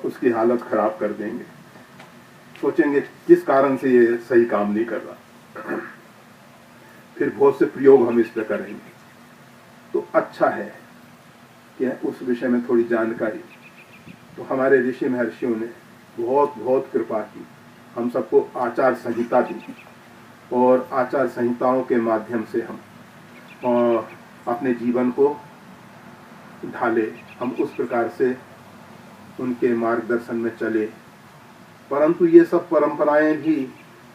उसकी हालत खराब कर देंगे। सोचेंगे किस कारण से ये सही काम नहीं कर रहा, फिर बहुत से प्रयोग हम इस पर करेंगे। तो अच्छा है कि उस विषय में थोड़ी जानकारी। तो हमारे ऋषि महर्षियों ने बहुत बहुत कृपा की, हम सबको आचार संहिता दी, और आचार संहिताओं के माध्यम से हम अपने जीवन को ढाले, हम उस प्रकार से उनके मार्गदर्शन में चले। परंतु ये सब परंपराएं भी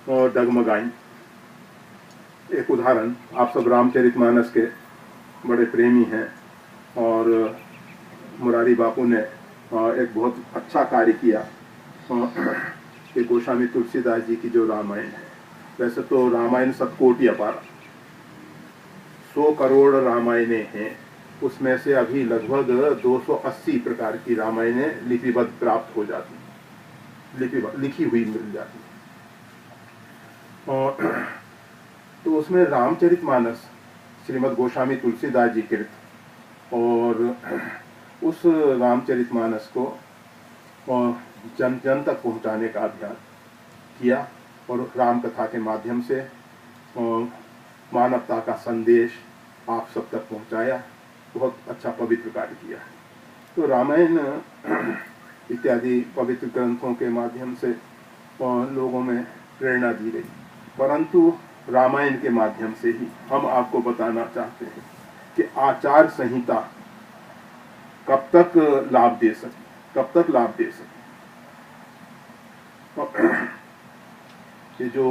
डगमगाई। एक उदाहरण, आप सब रामचरितमानस के बड़े प्रेमी हैं, और मुरारी बापू ने एक बहुत अच्छा कार्य किया कि गोस्वामी तुलसीदास जी की जो रामायण है, वैसे तो रामायण सतकोटि अपार 100 करोड़ रामायणें हैं, उसमें से अभी लगभग 280 प्रकार की रामायणें लिपिबद्ध प्राप्त हो जाती, लिखी हुई मिल जाती। और तो उसमें रामचरितमानस श्रीमद् गोस्वामी तुलसीदास जी कृत, और उस रामचरितमानस को जन जन तक पहुंचाने का अभियान किया, और राम कथा के माध्यम से मानवता का संदेश आप सब तक पहुंचाया। बहुत अच्छा पवित्र कार्य किया है। तो रामायण इत्यादि पवित्र ग्रंथों के माध्यम से लोगों में प्रेरणा दी गई, परंतु रामायण के माध्यम से ही हम आपको बताना चाहते हैं कि आचार संहिता कब तक लाभ दे सके, कब तक लाभ दे सके। ये जो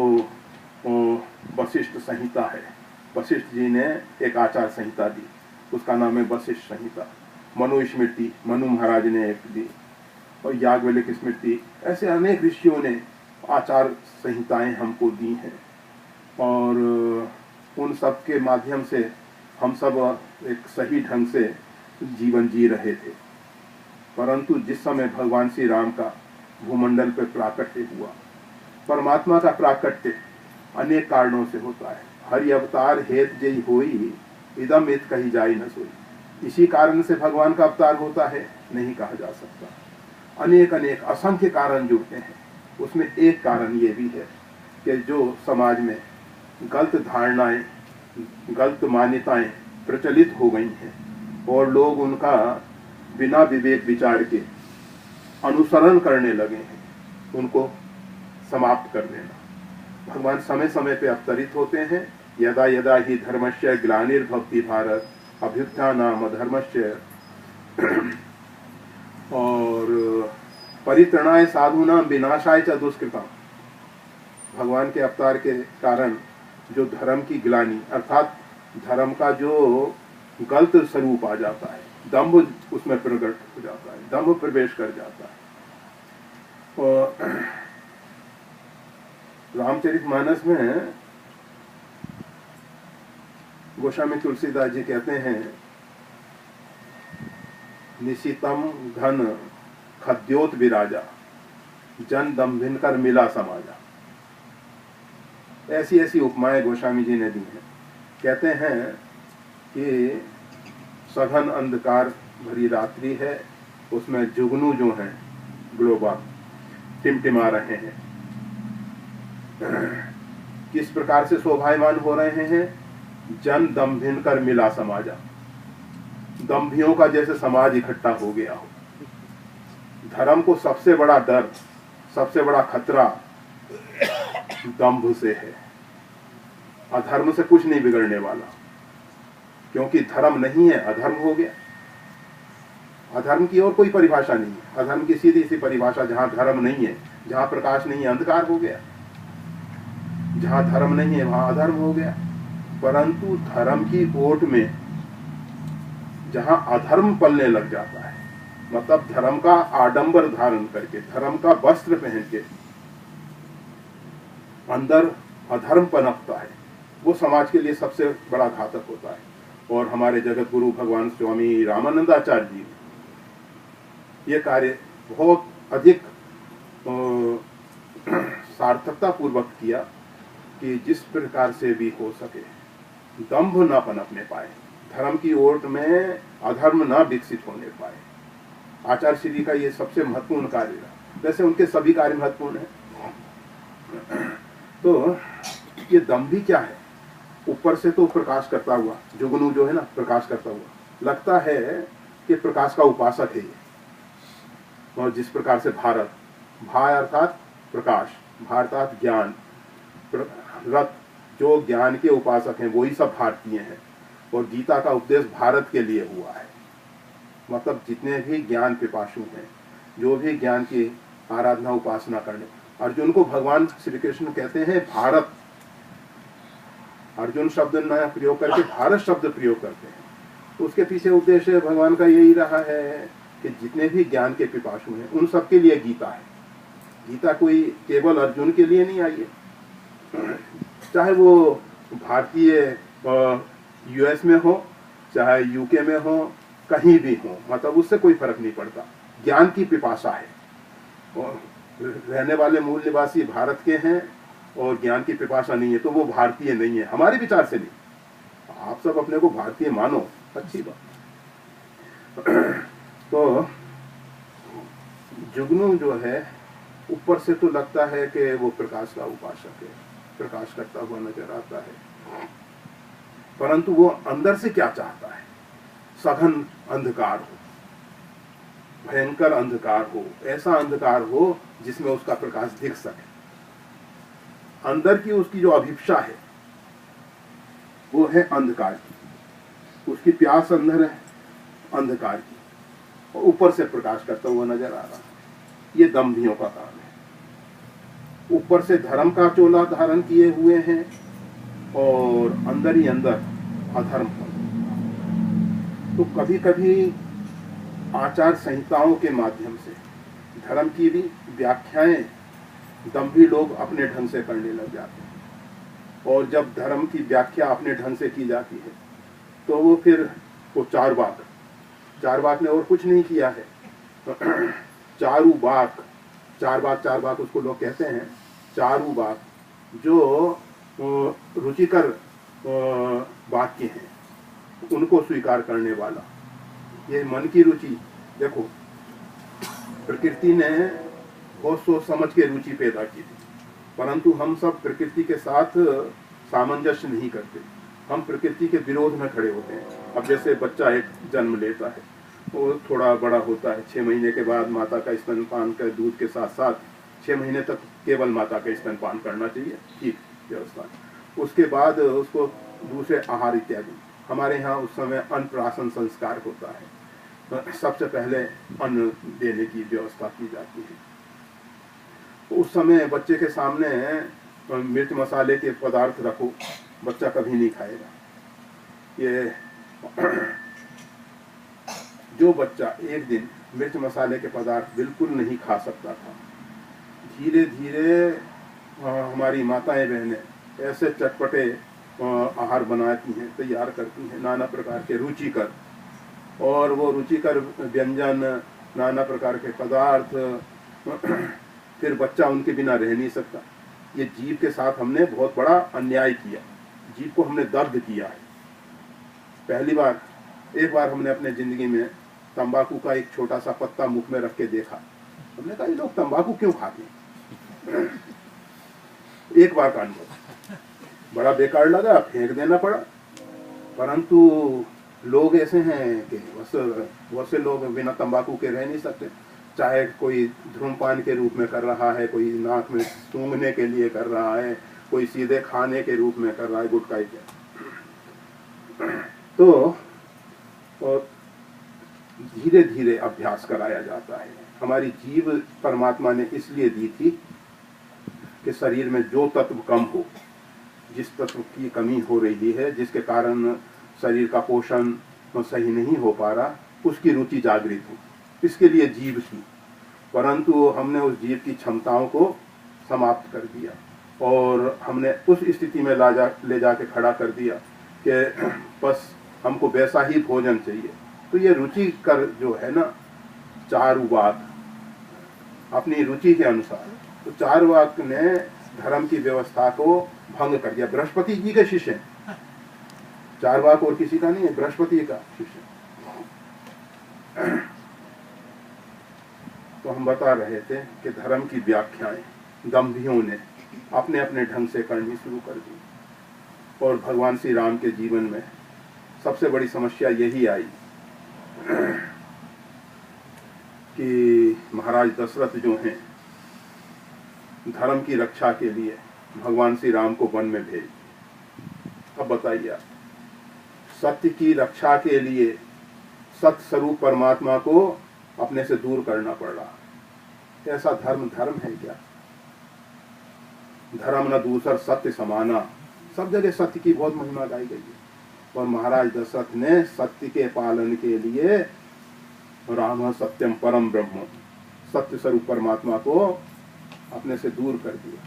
वशिष्ठ संहिता है, वशिष्ठ जी ने एक आचार संहिता दी, उसका नाम है वशिष्ठ संहिता। मनु स्मृति, मनु महाराज ने एक दी, और याज्ञवल्क्य स्मृति, ऐसे अनेक ऋषियों ने आचार संहिताएं हमको दी हैं, और उन सब के माध्यम से हम सब एक सही ढंग से जीवन जी रहे थे। परंतु जिस समय भगवान श्री राम का भूमंडल पर प्राकट्य हुआ, परमात्मा का प्राकट्य अनेक कारणों से होता है। हरि अवतार हेत जय होई, इदम इत कही जाई न सोई। इसी कारण से भगवान का अवतार होता है, नहीं कहा जा सकता। अनेक अनेक असंख्य कारण जुड़ते हैं। उसमें एक कारण ये भी है कि जो समाज में गलत धारणाएं, गलत मान्यताएं प्रचलित हो गई हैं, और लोग उनका बिना विवेक विचार के अनुसरण करने लगे हैं, उनको समाप्त कर देना। भगवान समय समय पे अवतरित होते हैं। यदा यदा ही धर्मस्य ग्लानिर्भवति भारत अभ्युत्थानाम अधर्मस्य, और परित्रणाय साधूनाम विनाशाय च दुष्कृताम। भगवान के अवतार के कारण जो धर्म की ग्लानि, अर्थात धर्म का जो गलत स्वरूप आ जाता है, दंभ उसमें प्रकट हो जाता है, दंभ प्रवेश कर जाता है। और रामचरितमानस में गोस्वामी तुलसीदास जी कहते हैं, निशितम घन खद्योत विराजा, जन दम्भिन कर मिला समाजा। ऐसी ऐसी उपमाएं गोस्वामी जी ने दी हैं। कहते हैं कि सघन अंधकार भरी रात्रि है, उसमें जुगनू जो हैं ग्लोबल टिमटिमा रहे हैं। किस प्रकार से शोभायमान हो रहे हैं? जन दम्भिन कर मिला समाजा। दम्भियों का जैसे समाज इकट्ठा हो गया हो। धर्म को सबसे बड़ा डर, सबसे बड़ा खतरा दंभ से है। अधर्म से कुछ नहीं बिगड़ने वाला, क्योंकि धर्म नहीं है, अधर्म हो गया। अधर्म की और कोई परिभाषा नहीं है। अधर्म की सीधी सी परिभाषा, जहां धर्म नहीं है, जहां प्रकाश नहीं है, अंधकार हो गया। जहां धर्म नहीं है वहां अधर्म हो गया। परंतु धर्म की ओट में जहां अधर्म पलने लग जाता है, मतलब धर्म का आडंबर धारण करके, धर्म का वस्त्र पहन के अंदर अधर्म पनपता है, वो समाज के लिए सबसे बड़ा घातक होता है। और हमारे जगत गुरु भगवान स्वामी रामानंदाचार्य जी ने ये कार्य बहुत अधिक सार्थकता पूर्वक किया कि जिस प्रकार से भी हो सके दंभ न पनपने पाए, धर्म की ओर में अधर्म न विकसित होने पाए। आचार्य श्री का ये सबसे महत्वपूर्ण कार्य रहा। वैसे उनके सभी कार्य महत्वपूर्ण हैं। तो ये दंभी क्या है? ऊपर से तो प्रकाश करता हुआ जुगनू जो है ना, प्रकाश करता हुआ लगता है कि प्रकाश का उपासक है ये। और जिस प्रकार से भारत, भा अर्थात प्रकाश, भारतार्थ ज्ञान, रथ जो ज्ञान के उपासक हैं वही सब भारतीय हैं। और गीता का उपदेश भारत के लिए हुआ है। मतलब जितने भी ज्ञान पिपासु हैं, जो भी ज्ञान की आराधना उपासना करने, अर्जुन को भगवान श्री कृष्ण कहते हैं भारत। अर्जुन शब्द न प्रयोग करके भारत शब्द प्रयोग करते हैं। उसके पीछे उद्देश्य भगवान का यही रहा है कि जितने भी ज्ञान के पिपासु हैं उन सबके लिए गीता है। गीता कोई केवल अर्जुन के लिए नहीं आई है। चाहे वो भारतीय यूएस में हो, चाहे यूके में हो, कहीं भी हो, मतलब उससे कोई फर्क नहीं पड़ता। ज्ञान की पिपासा है और रहने वाले मूल निवासी भारत के हैं और ज्ञान की पिपासा नहीं है तो वो भारतीय नहीं है, हमारे विचार से नहीं। आप सब अपने को भारतीय मानो, अच्छी बात। तो जुगनू जो है ऊपर से तो लगता है कि वो प्रकाश का उपासक है, प्रकाश करता हुआ नजर आता है, परंतु वो अंदर से क्या चाहता है? सघन अंधकार हो, भयंकर अंधकार हो, ऐसा अंधकार हो जिसमें उसका प्रकाश दिख सके। अंदर की उसकी जो अभिप्सा है वो है अंधकार की, उसकी प्यास अंदर है अंधकार की, और ऊपर से प्रकाश करता हुआ नजर आ रहा है। ये दंभियों का काम है। ऊपर से धर्म का चोला धारण किए हुए हैं और अंदर ही अंदर अधर्म का। तो कभी कभी आचार संहिताओं के माध्यम से धर्म की भी व्याख्याएं दंभी लोग अपने ढंग से करने लग जाते हैं। और जब धर्म की व्याख्या अपने ढंग से की जाती है तो वो फिर वो चारवाक ने और कुछ नहीं किया है। चारवाक उसको लोग कहते हैं। चारुवाक जो रुचिकर वाक्य हैं उनको स्वीकार करने वाला, ये मन की रुचि। देखो प्रकृति ने बहुत सोच समझ के रुचि पैदा की थी, परंतु हम सब प्रकृति के साथ सामंजस्य नहीं करते, हम प्रकृति के विरोध में खड़े होते हैं। अब जैसे बच्चा एक जन्म लेता है, वो थोड़ा बड़ा होता है, 6 महीने के बाद माता का स्तनपान कर दूध के साथ साथ 6 महीने तक केवल माता का स्तनपान करना चाहिए, ठीक व्यवस्था। उसके बाद उसको दूसरे आहार इत्यादि, हमारे यहाँ उस समय अन्नप्राशन संस्कार होता है, तो सबसे पहले अन्न देने की व्यवस्था की जाती है। उस समय बच्चे के सामने मिर्च मसाले के पदार्थ रखो, बच्चा कभी नहीं खाएगा। ये जो बच्चा एक दिन मिर्च मसाले के पदार्थ बिल्कुल नहीं खा सकता था, धीरे धीरे हमारी माताएं बहनें ऐसे चटपटे आहार बनाती हैं, तैयार करती हैं, नाना प्रकार के रुचिकर, और वो रुचिकर व्यंजन, नाना प्रकार के पदार्थ, फिर बच्चा उनके बिना रह नहीं सकता। ये जीव के साथ हमने बहुत बड़ा अन्याय किया, जीव को हमने दर्द किया है। एक बार हमने अपने जिंदगी में तंबाकू का एक छोटा सा पत्ता मुख में रख के देखा। हमने कहा ये लोग तंबाकू क्यों खाते हैं? एक बार का अनुभव बड़ा बेकार लगा, फेंक देना पड़ा। परंतु लोग ऐसे हैं कि बहुत से लोग बिना तंबाकू के रह नहीं सकते, चाहे कोई धूम्रपान के रूप में कर रहा है, कोई नाक में सूंघने के लिए कर रहा है, कोई सीधे खाने के रूप में कर रहा है, गुटखा इत्यादि। तो धीरे धीरे अभ्यास कराया जाता है। हमारी जीव परमात्मा ने इसलिए दी थी कि शरीर में जो तत्व कम हो, जिस तत्व की कमी हो रही है, जिसके कारण शरीर का पोषण सही नहीं हो पा रहा, उसकी रुचि जागृत हो, इसके लिए जीव थी। परंतु हमने उस जीव की क्षमताओं को समाप्त कर दिया और हमने उस स्थिति में ले जाके खड़ा कर दिया कि बस हमको वैसा ही भोजन चाहिए। तो ये रुचि कर जो है ना, चारुवाक अपनी रुचि के अनुसार, तो चारुवाक ने धर्म की व्यवस्था को भंग कर दिया। बृहस्पति जी के शिष्य, चारुवाक और किसी का नहीं है, बृहस्पति का शिष्य। तो हम बता रहे थे कि धर्म की व्याख्याएं दम्भियों ने अपने अपने ढंग से करनी शुरू कर दी, और भगवान श्री राम के जीवन में सबसे बड़ी समस्या यही आई कि महाराज दशरथ जो हैं धर्म की रक्षा के लिए भगवान श्री राम को वन में भेज। अब बताइए, सत्य की रक्षा के लिए सत्य स्वरूप परमात्मा को अपने से दूर करना पड़ रहा। ऐसा धर्म है क्या? धर्म न दूसर सत्य समाना, सब जगह सत्य की बहुत महिमा गाई गई है। और महाराज दशरथ ने सत्य के पालन के लिए राम सत्यम परम ब्रह्म, सत्य स्वरूप परमात्मा को अपने से दूर कर दिया।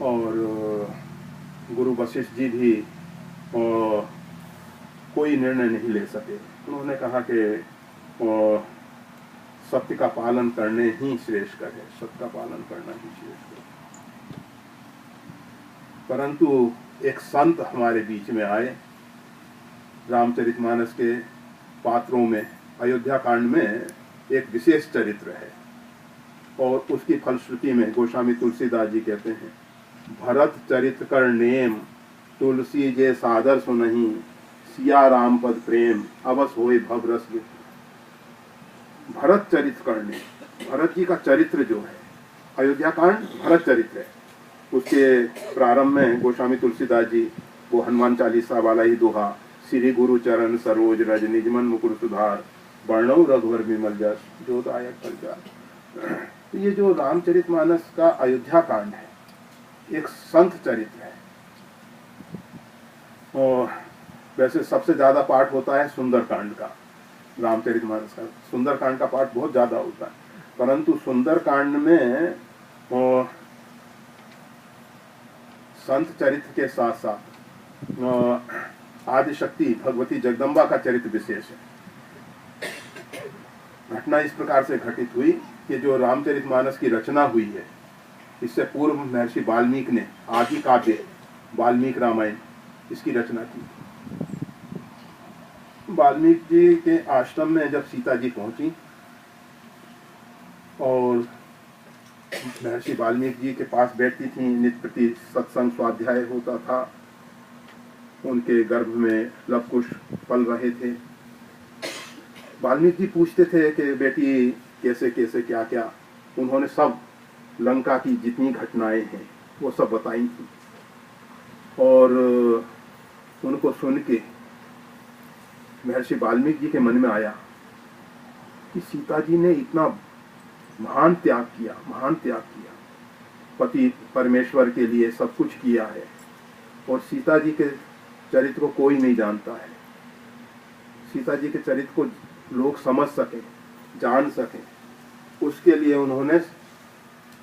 और गुरु वशिष्ठ जी भी कोई निर्णय नहीं ले सके। उन्होंने कहा कि सत्य का पालन करने ही श्रेष्ठकर है, सत्य का पालन करना ही श्रेष्ठ है। परंतु एक संत हमारे बीच में आए। रामचरितमानस के पात्रों में अयोध्या कांड में एक विशेष चरित्र है, और उसकी फलश्रुति में गोस्वामी तुलसीदास जी कहते हैं, भरत चरित्र कर नेम तुलसी जे सादर सुनहि, सिया राम पद प्रेम अवस होए भव रस। भरत चरित्र करने, भरत जी का चरित्र जो है, अयोध्या कांड भरत चरित्र है। उसके प्रारंभ में गोस्वामी तुलसीदास जी वो हनुमान चालीसा वाला ही दोहा, श्री गुरु चरण सरोज रज निजमन मुकुर सुधार, वर्णव रघुवर विमल जस जो दायक फलचार। तो ये जो रामचरितमानस का अयोध्या कांड है, एक संत चरित्र है। और वैसे सबसे ज्यादा पाठ होता है सुंदरकांड का, रामचरितमानस का सुंदरकांड का पाठ बहुत ज्यादा होता है। परंतु सुंदरकांड में संत चरित्र के साथ साथ आदिशक्ति भगवती जगदम्बा का चरित्र विशेष है। घटना इस प्रकार से घटित हुई कि जो रामचरितमानस की रचना हुई है, इससे पूर्व महर्षि वाल्मीकि ने आदि काव्य वाल्मीकि रामायण इसकी रचना की। वाल्मीकि जी के आश्रम में जब सीता जी पहुंची और महर्षि वाल्मीकि जी के पास बैठती थी, नित्य प्रति सत्संग स्वाध्याय होता था, उनके गर्भ में लवकुश पल रहे थे। वाल्मीकि जी पूछते थे कि बेटी कैसे कैसे क्या क्या। उन्होंने सब लंका की जितनी घटनाएं हैं वो सब बताई थी, और उनको सुन के महर्षि वाल्मीकि जी के मन में आया कि सीता जी ने इतना महान त्याग किया, पति परमेश्वर के लिए सब कुछ किया है, और सीता जी के चरित्र को कोई नहीं जानता है। सीता जी के चरित्र को लोग समझ सकें, जान सकें, उसके लिए उन्होंने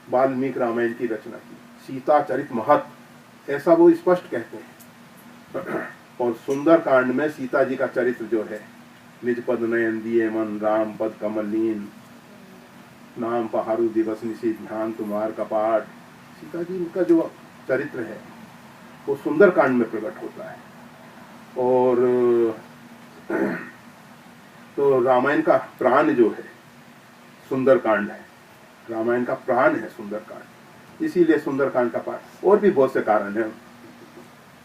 वाल्मीकि रामायण की रचना की। सीता चरित महत्व, ऐसा वो स्पष्ट कहते हैं। और सुंदर कांड में सीता जी का चरित्र जो है, निज पद नयन दिए मन राम पद कमलीन, नाम पहाड़ू दिवस निशी ध्यान तुम्हार कपाट। सीता जी का जो चरित्र है वो सुंदर कांड में प्रकट होता है। और तो रामायण का प्राण जो है सुंदर कांड है, रामायण का प्राण है सुंदर कांड, इसीलिए सुंदर कांड का पाठ। और भी बहुत से कारण हैं,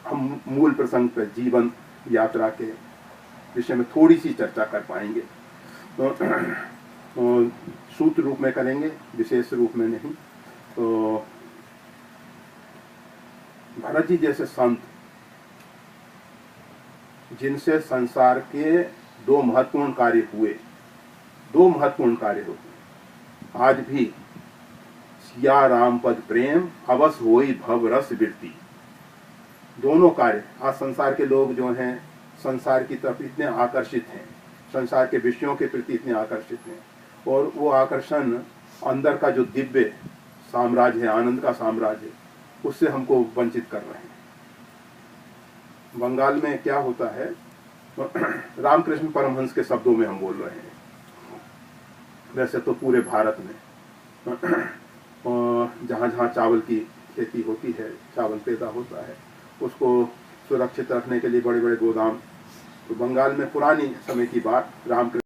हम मूल प्रसंग पर जीवन यात्रा के विषय में थोड़ी सी चर्चा कर पाएंगे, तो सूत्र रूप में करेंगे, विशेष रूप में नहीं। तो भरत जी जैसे संत, जिनसे संसार के दो महत्वपूर्ण कार्य हुए, आज भी सिया राम पद प्रेम अवस होई भव रस बिरती, दोनों कार्य। आज संसार के लोग जो हैं संसार की तरफ इतने आकर्षित हैं, संसार के विषयों के प्रति इतने आकर्षित हैं, और वो आकर्षण अंदर का जो दिव्य साम्राज्य है, आनंद का साम्राज्य है, उससे हमको वंचित कर रहे हैं। बंगाल में क्या होता है, रामकृष्ण परमहंस के शब्दों में हम बोल रहे हैं, वैसे तो पूरे भारत में जहाँ जहाँ चावल की खेती होती है, चावल पैदा होता है, उसको सुरक्षित रखने के लिए बड़े बड़े गोदाम तो बंगाल में पुरानी समय की बात रामकृष्ण